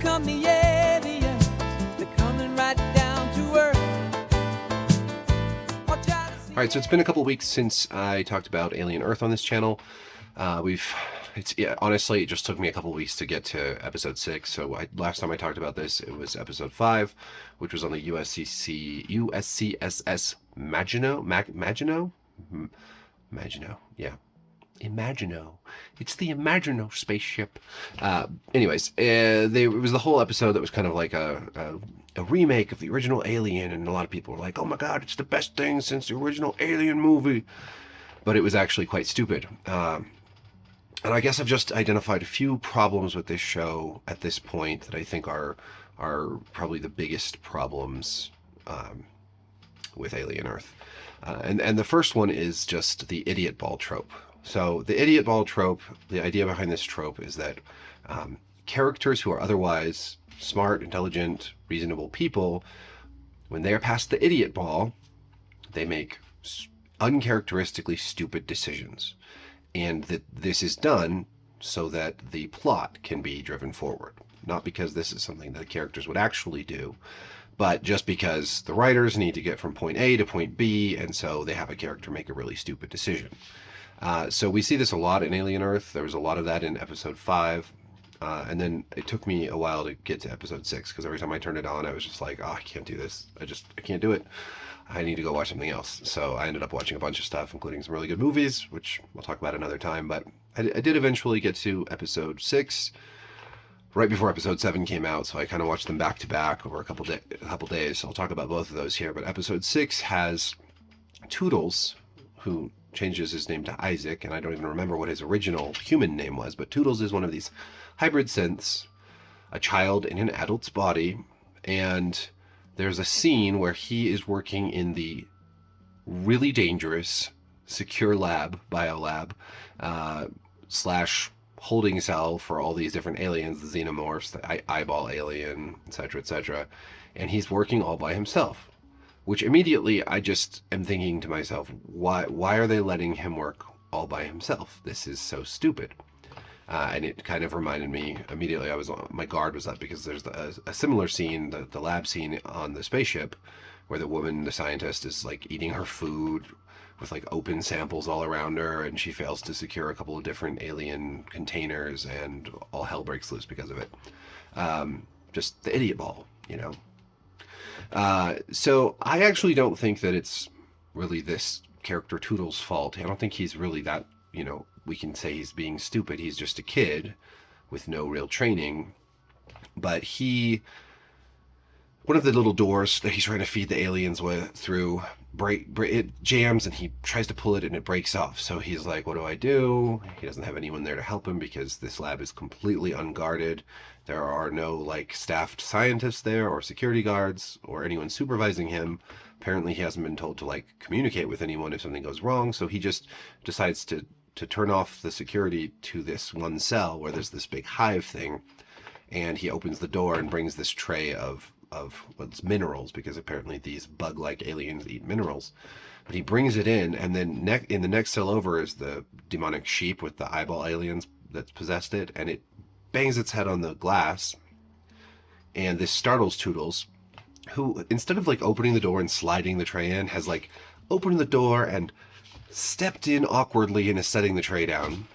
come the aliens. They're coming right down to earth. All right, so it's been a couple weeks since I talked about Alien Earth on this channel. Honestly, it just took me a couple weeks to get to episode 6. So last time I talked about this, it was episode 5, which was on the USCSS Maginot, yeah. Imagino. It's the Imagino spaceship. It was the whole episode that was kind of like a remake of the original Alien, and a lot of people were like, oh my god, it's the best thing since the original Alien movie. But it was actually quite stupid. And I guess I've just identified a few problems with this show at this point that I think are probably the biggest problems with Alien Earth. And the first one is just the idiot ball trope. So the idiot ball trope, the idea behind this trope is that characters who are otherwise smart, intelligent, reasonable people, when they're past the idiot ball, they make uncharacteristically stupid decisions. And that this is done so that the plot can be driven forward. Not because this is something that the characters would actually do, but just because the writers need to get from point A to point B, and so they have a character make a really stupid decision. So we see this a lot in Alien Earth. There was a lot of that in episode 5. And then it took me a while to get to episode 6, because every time I turned it on, I was just like, oh, I can't do this. I can't do it. I need to go watch something else. So I ended up watching a bunch of stuff, including some really good movies, which we'll talk about another time. But I did eventually get to episode 6, right before episode 7 came out. So I kind of watched them back to back over a couple days. I'll talk about both of those here. But episode 6 has Toodles, who changes his name to Isaac, and I don't even remember what his original human name was, but Toodles is one of these hybrid synths, a child in an adult's body, and there's a scene where he is working in the really dangerous secure lab, biolab, / holding cell for all these different aliens, the xenomorphs, the eyeball alien, etc., and he's working all by himself. Which immediately I just am thinking to myself, why are they letting him work all by himself? This is so stupid. And it kind of reminded me immediately, my guard was up, because there's a similar scene, the lab scene on the spaceship, where the woman, the scientist, is like eating her food with like open samples all around her, and she fails to secure a couple of different alien containers, and all hell breaks loose because of it. Just the idiot ball, you know. So I actually don't think that it's really this character Toodles' fault. I don't think he's really that, we can say he's being stupid. He's just a kid with no real training. But one of the little doors that he's trying to feed the aliens through, it jams, and he tries to pull it and it breaks off. So he's like, what do I do? He doesn't have anyone there to help him because this lab is completely unguarded. There are no staffed scientists there, or security guards, or anyone supervising him. Apparently he hasn't been told to communicate with anyone if something goes wrong. So he just decides to turn off the security to this one cell where there's this big hive thing. And he opens the door and brings this tray of what's minerals, because apparently these bug-like aliens eat minerals. But he brings it in, and then in the next cell over is the demonic sheep with the eyeball aliens that's possessed it, and it bangs its head on the glass, and this startles Toodles, who, instead of opening the door and sliding the tray in, has opened the door and stepped in awkwardly and is setting the tray down.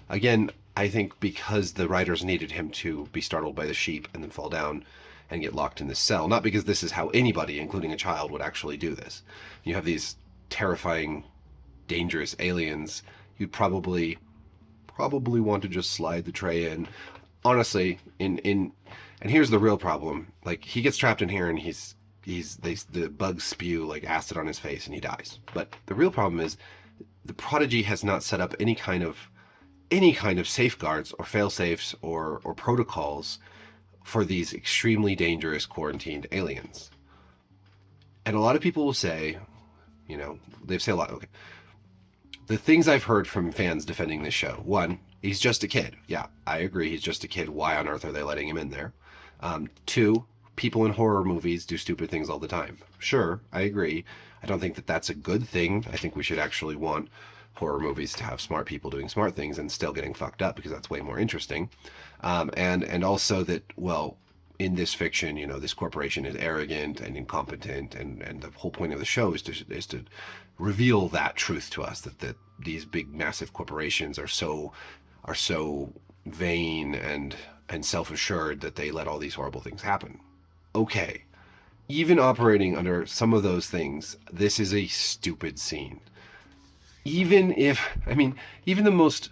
Again, I think because the writers needed him to be startled by the sheep and then fall down and get locked in this cell, not because this is how anybody, including a child, would actually do this. You have these terrifying, dangerous aliens. You'd probably want to just slide the tray in. Honestly, and here's the real problem. He gets trapped in here, and the bugs spew acid on his face, and he dies. But the real problem is the Prodigy has not set up any kind of safeguards or fail-safes or protocols for these extremely dangerous quarantined aliens. And a lot of people will say, they say a lot. Okay, the things I've heard from fans defending this show: 1, he's just a kid. Yeah, I agree, he's just a kid. Why on earth are they letting him in there? 2, people in horror movies do stupid things all the time. Sure, I agree. I don't think that that's a good thing. I think we should actually want horror movies to have smart people doing smart things and still getting fucked up, because that's way more interesting. And also that, in this fiction, this corporation is arrogant and incompetent, and the whole point of the show is to reveal that truth to us, that these big massive corporations are so vain and self-assured that they let all these horrible things happen. Okay, even operating under some of those things, this is a stupid scene. Even the most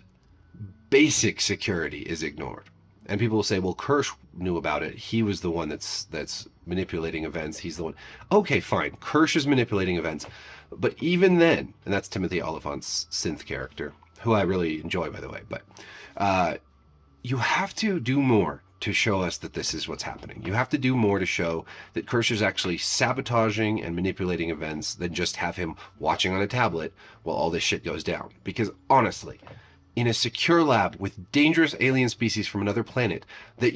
basic security is ignored. And people will say, well, Kirsch knew about it. He was the one that's manipulating events. He's the one. Okay, fine. Kirsch is manipulating events. But even then, and that's Timothy Oliphant's synth character, who I really enjoy, by the way, but you have to do more to show us that this is what's happening. You have to do more to show that Kirsch is actually sabotaging and manipulating events than just have him watching on a tablet while all this shit goes down. Because honestly, in a secure lab with dangerous alien species from another planet that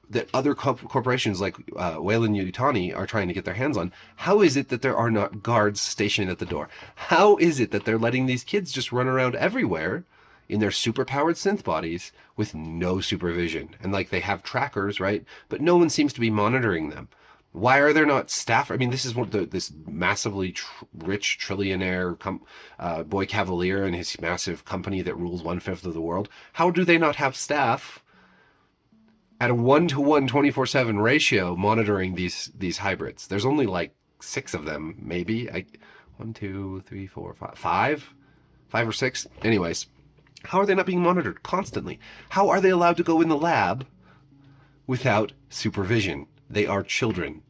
that other corporations like Weyland-Yutani are trying to get their hands on, how is it that there are not guards stationed at the door? How is it that they're letting these kids just run around everywhere in their super-powered synth bodies with no supervision? And like, they have trackers, right? But no one seems to be monitoring them. Why are there not staff? I mean, this is what this massively rich trillionaire Boy Cavalier and his massive company that rules 1/5 of the world. How do they not have staff at a 1-to-1 24/7 ratio monitoring these hybrids? There's only like 6 of them, maybe. 1, 2, 3, 4, 5, 5 or 6. Anyways, how are they not being monitored constantly? How are they allowed to go in the lab without supervision? They are children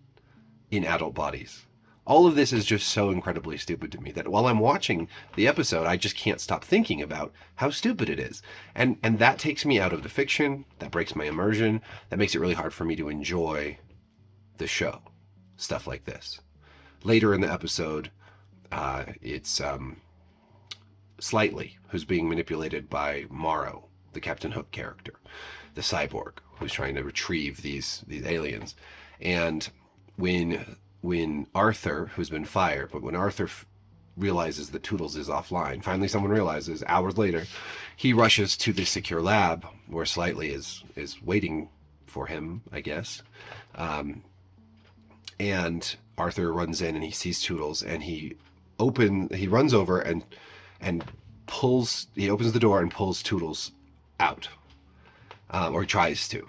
in adult bodies. All of this is just so incredibly stupid to me that while I'm watching the episode, I just can't stop thinking about how stupid it is. And that takes me out of the fiction. That breaks my immersion. That makes it really hard for me to enjoy the show. Stuff like this. Later in the episode, it's Slightly, who's being manipulated by Morrow, the Captain Hook character, the cyborg, who's trying to retrieve these aliens. And when Arthur, who's been fired, but when Arthur realizes that Toodles is offline, finally someone realizes, hours later, he rushes to the secure lab where Slightly is waiting for him, I guess. And Arthur runs in and he sees Toodles, and he runs over and he opens the door and pulls Toodles out, or he tries to.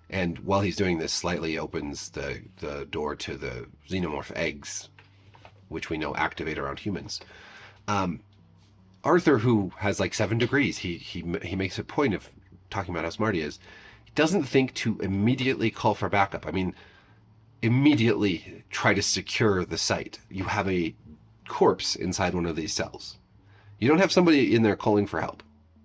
And while he's doing this, Slightly opens the door to the xenomorph eggs, which we know activate around humans. Arthur, who has like 7 degrees, he makes a point of talking about how smart he is. He doesn't think to immediately call for backup. I mean, immediately try to secure the site. You have a corpse inside one of these cells. You don't have somebody in there calling for help.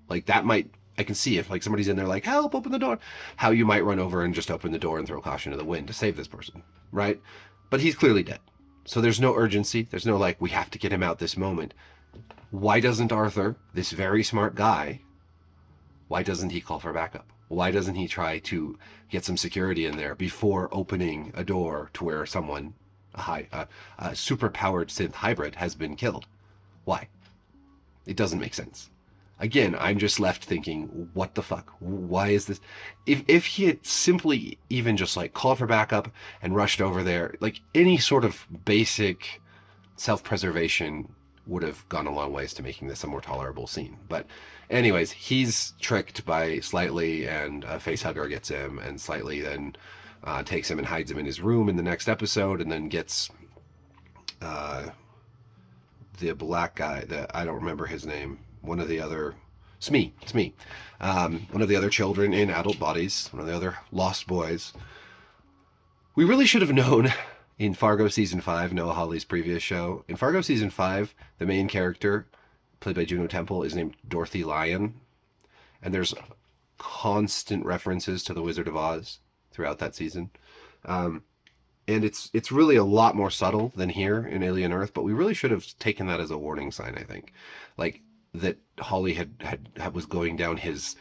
Like, that might, I can see if like somebody's in there like, help, open the door, how you might run over and just open the door and throw caution to the wind to save this person, right? But he's clearly dead. So there's no urgency. There's no like, we have to get him out this moment. Why doesn't Arthur, this very smart guy, why doesn't he call for backup? Why doesn't he try to get some security in there before opening a door to where someone, a super-powered synth hybrid, has been killed? Why? It doesn't make sense. Again, I'm just left thinking, what the fuck? Why is this? If he had simply even just like called for backup and rushed over there, like any sort of basic self-preservation would have gone a long ways to making this a more tolerable scene. But anyways, he's tricked by Slightly, and a facehugger gets him, and Slightly then takes him and hides him in his room in the next episode, and then gets the black guy, I don't remember his name, one of the other, Smee, one of the other children in adult bodies, one of the other lost boys. We really should have known in Fargo Season 5, Noah Hawley's previous show. In Fargo Season 5, the main character, played by Juno Temple, is named Dorothy Lyon. And there's constant references to The Wizard of Oz throughout that season. And it's really a lot more subtle than here in Alien Earth, but we really should have taken that as a warning sign, I think. Like, that Hawley was going down his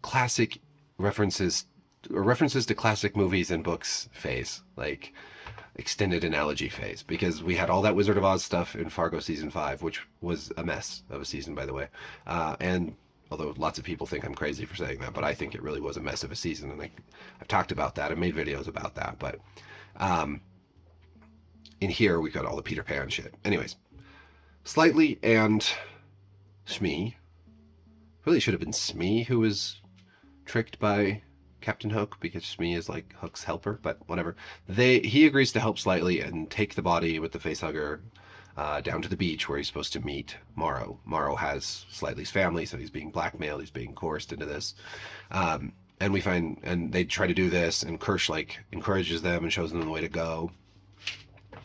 classic references to classic movies and books phase, like extended analogy phase, because we had all that Wizard of Oz stuff in Fargo Season 5, which was a mess of a season, by the way. And Although lots of people think I'm crazy for saying that, but I think it really was a mess of a season, and I've talked about that. I made videos about that, but in here we got all the Peter Pan shit. Anyways, Slightly and Smee, really should have been Smee who was tricked by Captain Hook, because Smee is like Hook's helper, but whatever. He agrees to help Slightly and take the body with the facehugger down to the beach where he's supposed to meet Morrow. Morrow has Slightly's family, so he's being blackmailed, he's being coerced into this. And they try to do this, and Kirsch like encourages them and shows them the way to go.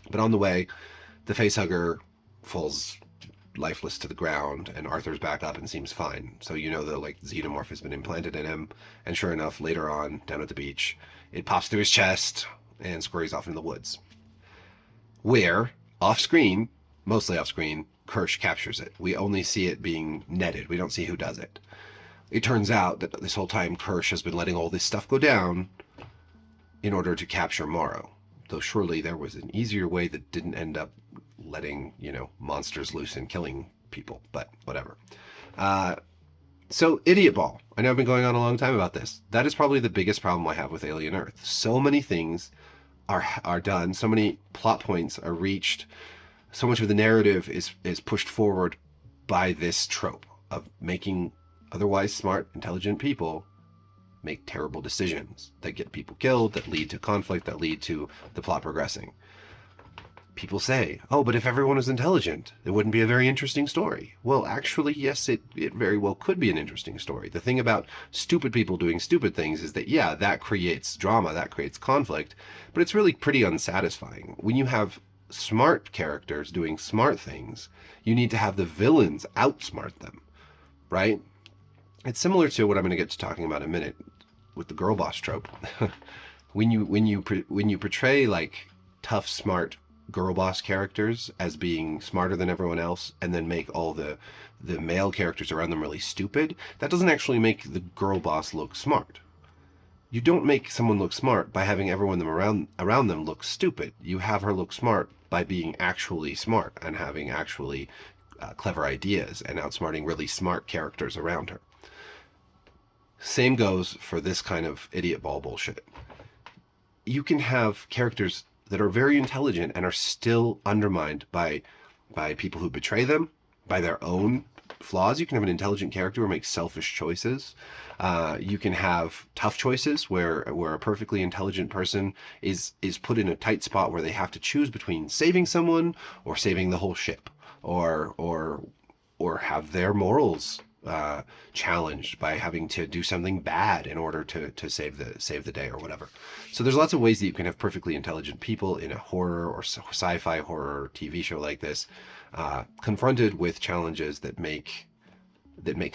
But on the way, the facehugger falls lifeless to the ground, and Arthur's back up and seems fine. So you know the like xenomorph has been implanted in him, and sure enough, later on down at the beach, it pops through his chest and scurries off into the woods, where off screen, mostly off screen, Kirsch captures it. We only see it being netted. We don't see who does it. It turns out that this whole time Kirsch has been letting all this stuff go down in order to capture Morrow. Though surely there was an easier way that didn't end up letting, monsters loose and killing people, but whatever. So Idiot Ball. I know I've been going on a long time about this. That is probably the biggest problem I have with Alien Earth. So many things are done, so many plot points are reached, so much of the narrative is pushed forward by this trope of making otherwise smart, intelligent people make terrible decisions that get people killed, that lead to conflict, that lead to the plot progressing. People say, oh, but if everyone was intelligent, it wouldn't be a very interesting story. Well, actually, yes, it very well could be an interesting story. The thing about stupid people doing stupid things is that, yeah, that creates drama, that creates conflict, but it's really pretty unsatisfying. When you have smart characters doing smart things, you need to have the villains outsmart them, right? It's similar to what I'm going to get to talking about in a minute with the girl boss trope. when you portray like tough, smart girl boss characters as being smarter than everyone else, and then make all the male characters around them really stupid, that doesn't actually make the girl boss look smart. You don't make someone look smart by having everyone around them look stupid. You have her look smart by being actually smart and having actually clever ideas and outsmarting really smart characters around her. Same goes for this kind of idiot ball bullshit. You can have characters that are very intelligent and are still undermined by people who betray them, by their own flaws. You can have an intelligent character who makes selfish choices. You can have tough choices where a perfectly intelligent person is put in a tight spot where they have to choose between saving someone or saving the whole ship, or have their morals challenged by having to do something bad in order to save the day or whatever. So there's lots of ways that you can have perfectly intelligent people in a horror or sci-fi horror TV show like this, confronted with challenges that make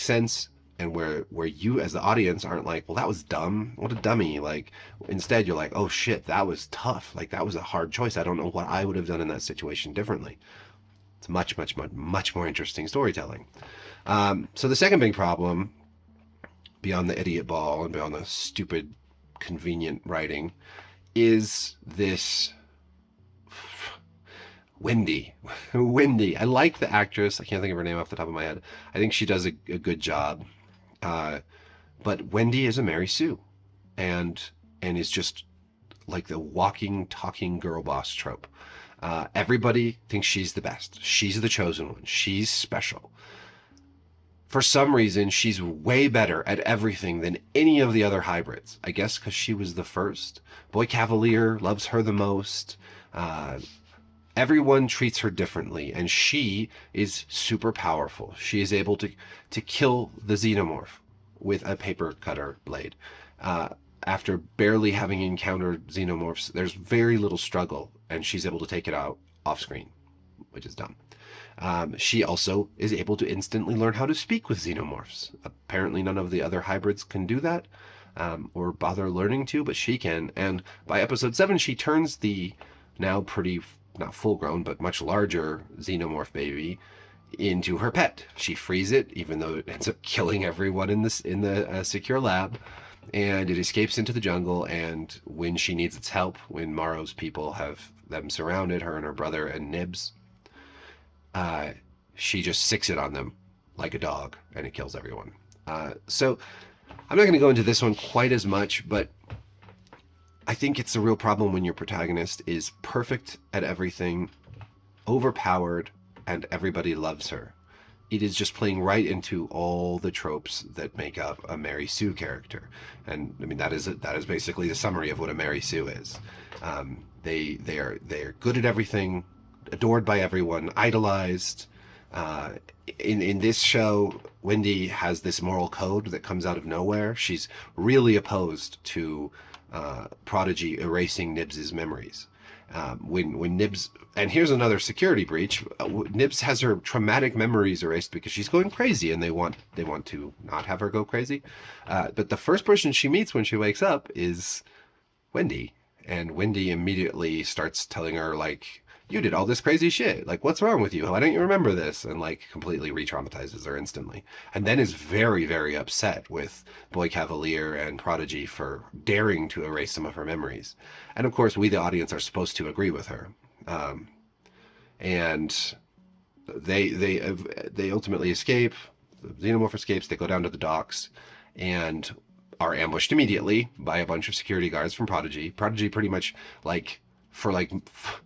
sense, and where you as the audience aren't like, well, that was dumb, what a dummy. Like, instead you're like, oh shit, that was tough, like that was a hard choice, I don't know what I would have done in that situation differently. It's much, much, much, much more interesting storytelling. So the second big problem, beyond the idiot ball and beyond the stupid, convenient writing, is this Wendy. Wendy. I like the actress. I can't think of her name off the top of my head. I think she does a good job. But Wendy is a Mary Sue, and is just like the walking, talking girl boss trope. Everybody thinks she's the best. She's the chosen one. She's special. For some reason, she's way better at everything than any of the other hybrids. I guess because she was the first. Boy Cavalier loves her the most. Everyone treats her differently, and she is super powerful. She is able to kill the xenomorph with a paper cutter blade. After barely having encountered xenomorphs, there's very little struggle, and she's able to take it out off screen, which is dumb. She also is able to instantly learn how to speak with xenomorphs. Apparently none of the other hybrids can do that, or bother learning to, but she can. And by episode 7, she turns the now pretty, not full grown, but much larger xenomorph baby into her pet. She frees it, even though it ends up killing everyone in the secure lab, and it escapes into the jungle. And when she needs its help, when Morrow's people have them surrounded, her and her brother and Nibs, she just sicks it on them like a dog, and it kills everyone. So I'm not going to go into this one quite as much, but I think it's a real problem when your protagonist is perfect at everything, overpowered, and everybody loves her. It is just playing right into all the tropes that make up a Mary Sue character, and I mean that is basically the summary of what a Mary Sue is. They are good at everything, adored by everyone, idolized. Uh, in this show, Wendy has this moral code that comes out of nowhere. She's really opposed to Prodigy erasing Nibs's memories. When Nibs, and here's another security breach. Nibs has her traumatic memories erased because she's going crazy, and they want to not have her go crazy. But the first person she meets when she wakes up is Wendy, and Wendy immediately starts telling her like, "You did all this crazy shit. Like, what's wrong with you? Why don't you remember this?" And like completely re-traumatizes her instantly. And then is very, very upset with Boy Cavalier and Prodigy for daring to erase some of her memories. And of course, we the audience are supposed to agree with her. And they ultimately escape. The xenomorph escapes. They go down to the docks and are ambushed immediately by a bunch of security guards from Prodigy. Prodigy pretty much like for like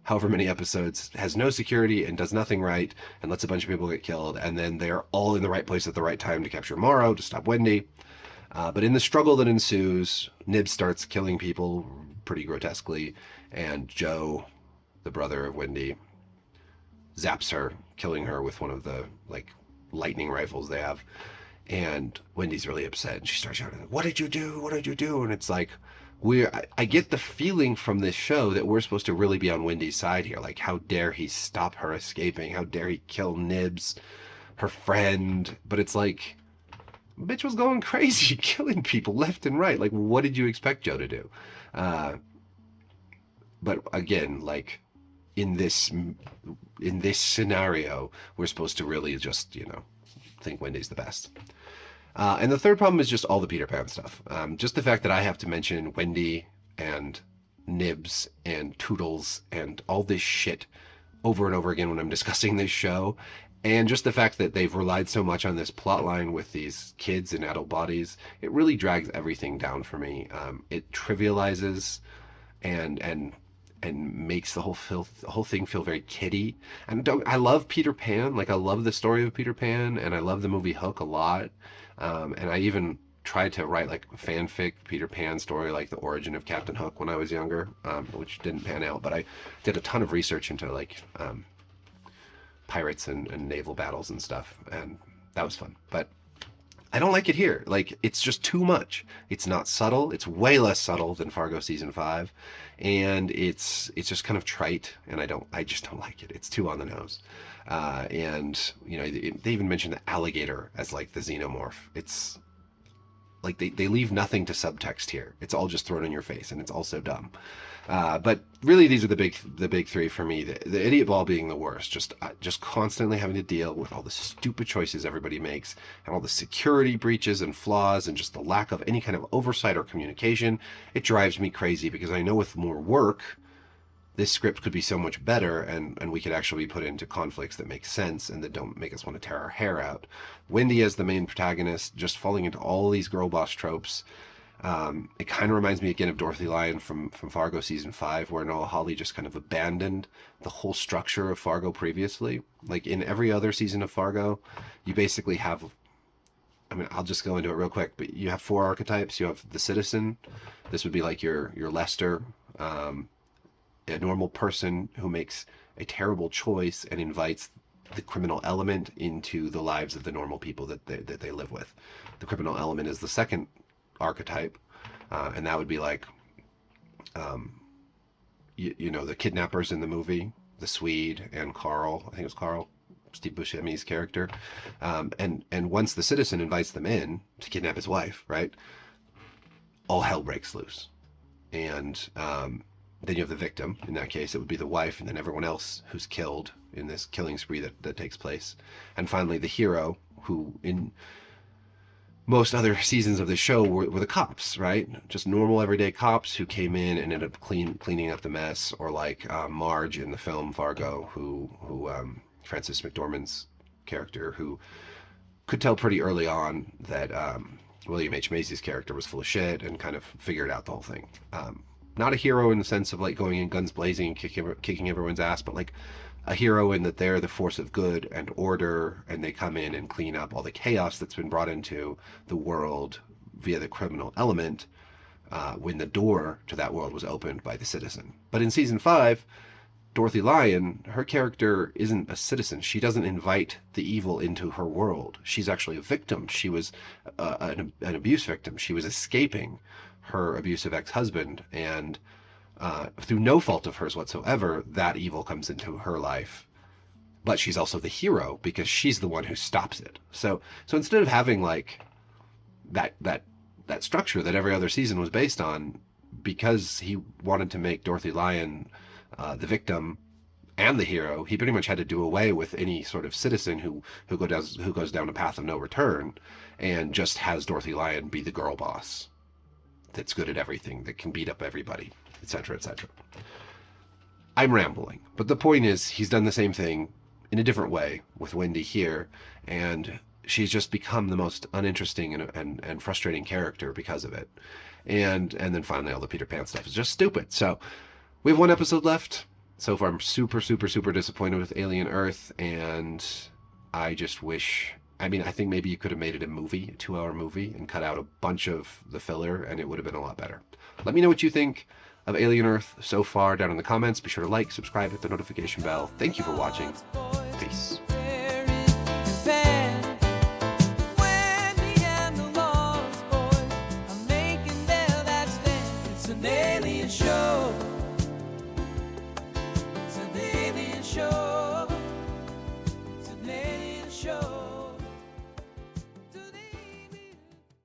however many episodes has no security and does nothing right and lets a bunch of people get killed, and then they're all in the right place at the right time to capture Morrow to stop Wendy. But in the struggle that ensues, Nib starts killing people pretty grotesquely, and Joe, the brother of Wendy, zaps her, killing her with one of the like lightning rifles they have. And Wendy's really upset, and she starts shouting, "What did you do? What did you do?" And it's like, I get the feeling from this show that we're supposed to really be on Wendy's side here. Like, how dare he stop her escaping? How dare he kill Nibs, her friend? But it's like, bitch was going crazy, killing people left and right. Like, what did you expect Joe to do? But again, like in this scenario, we're supposed to really just think Wendy's the best. And the third problem is just all the Peter Pan stuff. Just the fact that I have to mention Wendy and Nibs and Toodles and all this shit over and over again when I'm discussing this show. And just the fact that they've relied so much on this plot line with these kids in adult bodies, it really drags everything down for me. It trivializes and makes the whole thing feel very kiddie. And I love Peter Pan. Like, I love the story of Peter Pan, and I love the movie Hook a lot. And I even tried to write like a fanfic Peter Pan story, like the origin of Captain Hook when I was younger, which didn't pan out. But I did a ton of research into like pirates and naval battles and stuff, and that was fun. But I don't like it here. Like, it's just too much. It's not subtle. It's way less subtle than Fargo season 5, and it's just kind of trite, and I just don't like it. It's too on the nose. And they even mention the alligator as like the xenomorph. It's like they leave nothing to subtext here. It's all just thrown in your face, and it's all so dumb. But really, these are the big three for me. The idiot ball being the worst. Just constantly having to deal with all the stupid choices everybody makes, and all the security breaches and flaws, and just the lack of any kind of oversight or communication. It drives me crazy because I know with more work, this script could be so much better, and we could actually be put into conflicts that make sense and that don't make us want to tear our hair out. Wendy as the main protagonist, just falling into all these girl boss tropes. It kind of reminds me again of Dorothy Lyon from Fargo season 5, where Noah Hawley just kind of abandoned the whole structure of Fargo previously. Like in every other season of Fargo, you basically have, I mean, I'll just go into it real quick, but you have 4 archetypes. You have the citizen. This would be like your Lester, a normal person who makes a terrible choice and invites the criminal element into the lives of the normal people that they live with. The criminal element is the second archetype, and that would be like the kidnappers in the movie, the Swede and Carl. I think it was Carl, Steve Buscemi's character. And once the citizen invites them in to kidnap his wife, right, all hell breaks loose. And then you have the victim. In that case, it would be the wife, and then everyone else who's killed in this killing spree that takes place. And finally, the hero, who in most other seasons of the show were the cops, right? Just normal everyday cops who came in and ended up cleaning up the mess, or like Marge in the film Fargo, who Frances McDormand's character, who could tell pretty early on that William H. Macy's character was full of shit and kind of figured out the whole thing. Not a hero in the sense of like going in guns blazing and kicking everyone's ass, but like a hero in that they're the force of good and order, and they come in and clean up all the chaos that's been brought into the world via the criminal element when the door to that world was opened by the citizen. But in season 5, Dorothy Lyon, her character isn't a citizen. She doesn't invite the evil into her world. She's actually a victim. She was an abuse victim. She was escaping her abusive ex-husband, and through no fault of hers whatsoever, that evil comes into her life. But she's also the hero because she's the one who stops it. So instead of having like that structure that every other season was based on, because he wanted to make Dorothy Lyon the victim and the hero, he pretty much had to do away with any sort of citizen who goes down a path of no return, and just has Dorothy Lyon be the girl boss that's good at everything, that can beat up everybody, etc., etc. I'm rambling, but the point is he's done the same thing in a different way with Wendy here, and she's just become the most uninteresting and frustrating character because of it. And then finally all the Peter Pan stuff is just stupid. So we have one episode left. So far I'm super, super, super disappointed with Alien Earth, and I just wish... I mean, I think maybe you could have made it a movie, a 2-hour movie, and cut out a bunch of the filler, and it would have been a lot better. Let me know what you think of Alien Earth so far down in the comments. Be sure to like, subscribe, hit the notification bell. Thank you for watching.